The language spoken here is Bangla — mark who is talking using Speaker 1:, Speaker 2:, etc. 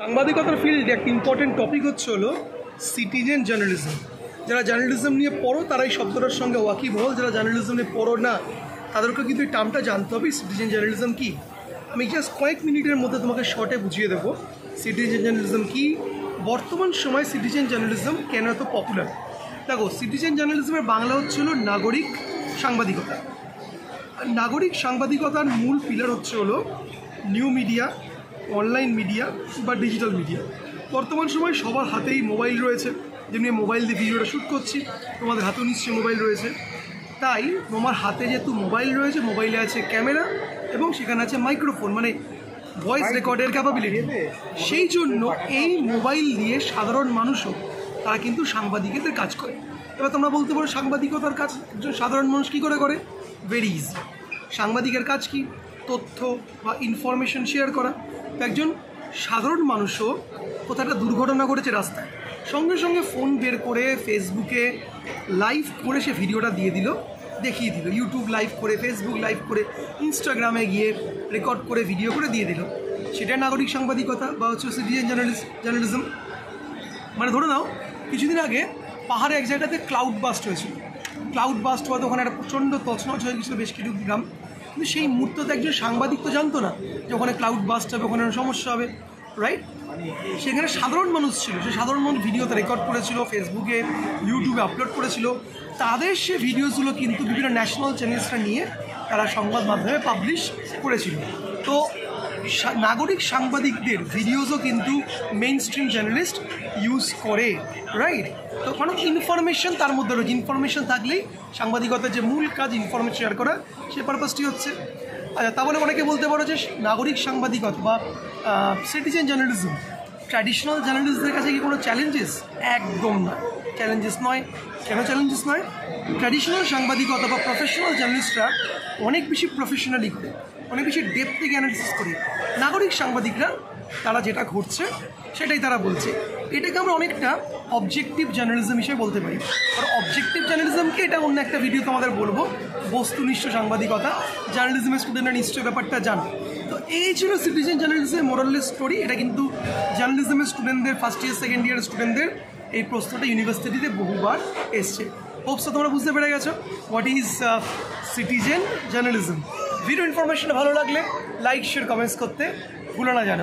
Speaker 1: সাংবাদিকতার ফিল্ডে একটা ইম্পর্টেন্ট টপিক হলো সিটিজেন জার্নালিজম। যারা জার্নালিজম নিয়ে পড়ো তারা এই শব্দটার সঙ্গে ওয়াকিবহল, যারা জার্নালিজম নিয়ে পড়ো না তাদেরকে কিন্তু এই টার্মটা জানতে হবে সিটিজেন জার্নালিজম কী। আমি জাস্ট কয়েক মিনিটের মধ্যে তোমাকে শর্টে বুঝিয়ে দেবো সিটিজেন জার্নালিজম কী, বর্তমান সময় সিটিজেন জার্নালিজম কেন এত পপুলার। দেখো, সিটিজেন জার্নালিজমের বাংলা হলো নাগরিক সাংবাদিকতা। নাগরিক সাংবাদিকতার মূল পিলার হলো নিউ মিডিয়া, অনলাইন মিডিয়া বা ডিজিটাল মিডিয়া। বর্তমান সময় সবার হাতেই মোবাইল রয়েছে, যেমনি মোবাইল দিয়ে ভিডিওটা শ্যুট করছি, তোমাদের হাতেও নিশ্চয়ই মোবাইল রয়েছে। তাই তোমার হাতে যেহেতু মোবাইল রয়েছে, মোবাইলে আছে ক্যামেরা এবং সেখানে আছে মাইক্রোফোন, মানে ভয়েস রেকর্ডের ক্যাপাবিলিটি। সেই জন্য এই মোবাইল দিয়ে সাধারণ মানুষও তারা কিন্তু সাংবাদিকদের কাজ করে। এবার তোমরা বলতে পারো সাংবাদিকতার কাজ একজন সাধারণ মানুষ কী করে করে? Very easy. সাংবাদিকের কাজ কি? তথ্য বা ইনফরমেশন শেয়ার করা। একজন সাধারণ মানুষও কোথাও একটা দুর্ঘটনা ঘটেছে রাস্তায়, সঙ্গে সঙ্গে ফোন বের করে ফেসবুকে লাইভ করে সে ভিডিওটা দিয়ে দিল, দেখিয়ে দিল। ইউটিউব লাইভ করে, ফেসবুক লাইভ করে, ইনস্টাগ্রামে গিয়ে রেকর্ড করে ভিডিও করে দিয়ে দিল। সেটা নাগরিক সাংবাদিকতা বা সিটিজেন জার্নালিজম। মানে ধরে নাও কিছুদিন আগে পাহাড়ে এক জায়গাতে ক্লাউড বাস্ট হয়েছিল। ক্লাউড বাস্ট হওয়াতে ওখানে একটা প্রচণ্ড তছনছ হয়ে গেছিলো বেশ কিছু গ্রাম। কিন্তু সেই মুহূর্তে একজন সাংবাদিক তো জানতো না যে ওখানে ক্লাউড বাস্ট হবে, ওখানে সমস্যা হবে, রাইট? সেখানে সাধারণ মানুষ ছিল, সে সাধারণ মানুষ ভিডিওতে রেকর্ড করেছিল, ফেসবুকে ইউটিউবে আপলোড করেছিল। তাদের সে ভিডিওসগুলো কিন্তু বিভিন্ন ন্যাশনাল চ্যানেলসরা নিয়ে তারা সংবাদ মাধ্যমে পাবলিশ করেছিল। তো নাগরিক সাংবাদিকদের ভিডিওসও কিন্তু মেইন স্ট্রিম জার্নালিস্ট ইউজ করে, রাইট? তো অনেক ইনফরমেশন তার মধ্যে রয়েছে। ইনফরমেশন থাকলেই সাংবাদিকতার যে মূল কাজ ইনফরমেশন শেয়ার করা, সে পারপাসটি হচ্ছে। আচ্ছা, তাহলে অনেকে বলতে পারো যে নাগরিক সাংবাদিকতা বা সিটিজেন জার্নালিজম ট্র্যাডিশনাল জার্নালিস্টদের কাছে কি কোনো চ্যালেঞ্জেস? একদম না, চ্যালেঞ্জেস নয়। কেন চ্যালেঞ্জেস নয়? ট্র্যাডিশনাল সাংবাদিকতা বা প্রফেশনাল জার্নালিস্টরা অনেক বেশি প্রফেশনালি করে, অনেক বেশি ডেপথ থেকে অ্যানালিসিস করে। নাগরিক সাংবাদিকরা তারা যেটা ঘটছে সেটাই তারা বলছে। এটাকে আমরা অনেকটা অবজেক্টিভ জার্নালিজম হিসেবে বলতে পারি। আর অবজেক্টিভ জার্নালিজমকে এটা অন্য একটা ভিডিও তোমাদের বলবো, বস্তুনিষ্ঠ সাংবাদিকতা। জার্নালিজমের স্টুডেন্টরা নিশ্চয়ই ব্যাপারটা জানো। তো এই ছিল সিটিজেন জার্নালিজমের মোরাললেস স্টোরি। এটা কিন্তু জার্নালিজমের স্টুডেন্টদের, ফার্স্ট ইয়ার সেকেন্ড ইয়ার স্টুডেন্টদের এই প্রশ্নটা ইউনিভার্সিটিতে বহুবার এসছে। হোপস তোমরা বুঝতে পেরে গেছো what is citizen journalism. Video information ভালো লাগলে লাইক, শেয়ার, কমেন্টস করতে ভুলো না যেন।